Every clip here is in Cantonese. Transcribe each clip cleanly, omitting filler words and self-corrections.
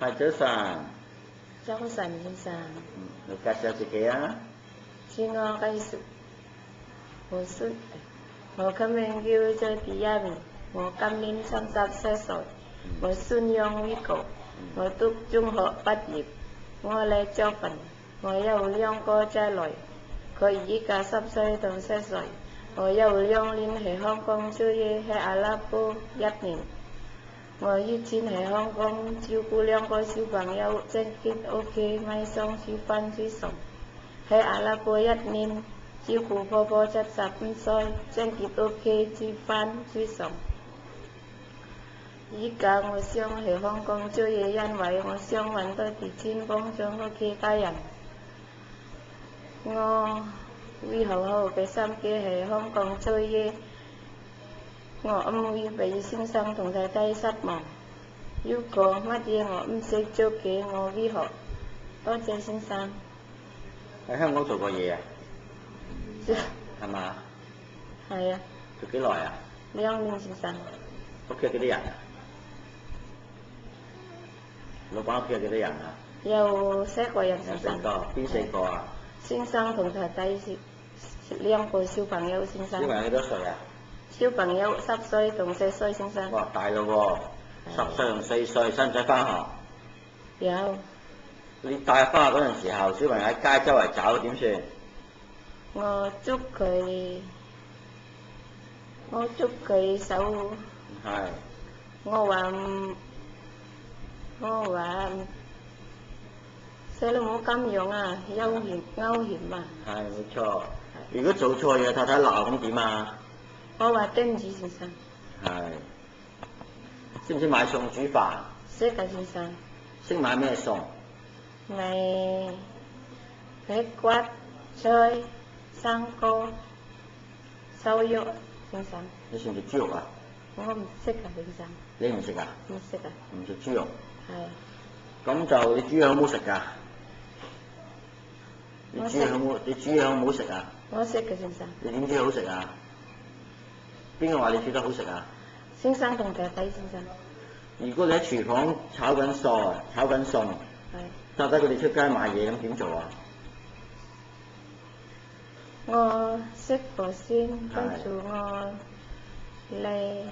係早晨。早晨先生，你介紹自己啊？自我介紹，我今名叫做迪亞明，我今年34歲，我信仰呢個，我讀中學畢業，我嚟作笨，我有兩個仔女，佢依家10歲同4歲，我有2年喺香港做嘢，喺阿拉伯1年。我以前喺香港照顧2個小朋友，整潔屋企，買餸煮飯煮餸。喺阿拉伯1年，照顧婆婆75歲，整潔屋企，煮飯煮餸。依家我想喺香港做嘢，因為我想揾多啲錢幫助屋企家人。我會好好嘅心機喺香港做嘢。我唔會俾先生同太太失望。如果乜嘢我唔識做嘅，我會學。多謝先生。喺香港做過嘢啊？係嘛？係啊。做幾耐啊2年先生。屋企有幾多人啊？老闆屋企有幾多人啊？有4個人先生。有4個，邊4個啊？先生同太太2個小朋友先生。小朋友幾多歲啊？小朋友10歲同4歲先生。哇，大咯喎！10歲同4歲，使唔使返學？有。你帶返學嗰陣時候，小朋友喺街周圍走點算？我捉佢手。係。我話細路冇咁樣啊，有危險啊。係冇錯。如果做錯嘢，太太鬧咁點啊？我話對唔住先生。係。識唔識買餸煮飯？識㗎先生。識買咩餸？買骨、菜、生果、瘦肉先生。你食唔食豬肉啊？我唔識㗎先生。你唔食啊？唔識啊。唔食豬肉。係。咁就你煮嘢好唔好食㗎？你煮嘢好唔好食啊？我識嘅先生。你點知好食啊？邊個話你煮得好食啊？先生同太太先生。如果你喺廚房炒緊餸，帶低佢哋出街買嘢，咁點做啊？我識過先，跟住我嚟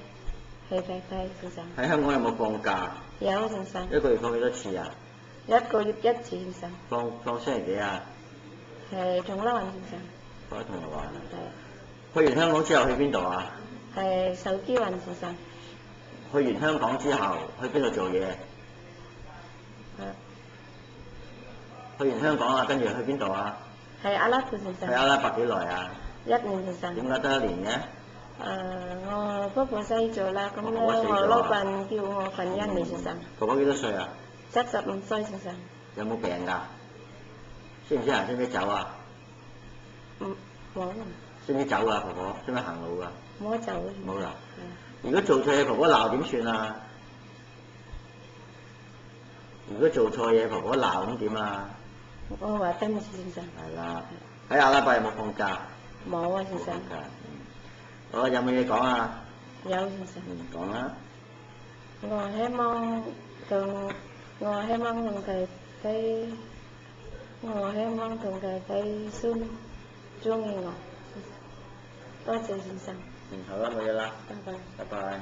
係太太先生。喺香港有冇放假？有先生。一個月放幾多次啊？1個月1次先生。放星期幾啊？係銅鑼灣先生。放喺銅鑼灣啊？係。去完香港之後去邊度啊？係手機灣先生。去完香港之後去邊度做嘢？去完香港啊，跟住去邊度啊？係阿拉伯先生。喺阿拉伯幾耐啊？1年先生。點解得1年嘅？我婆婆死咗啦，咁咧我老闆叫我瞓1年先生。婆婆幾多歲啊？75歲先生。有冇病㗎？識唔識行？識唔識走啊？冇。識唔識走啊？婆婆識唔識行路㗎？冇走。冇啦。如果做錯嘢，婆婆鬧點算啊？如果做錯嘢，婆婆鬧咁點啊？我話對唔住先生。係啦。喺阿拉伯有冇放假？冇啊，先生。好，有冇嘢講啊？有先生。講啦。我希望同太太孫中意我。多謝先生。好啦，冇嘢啦。拜拜。拜拜。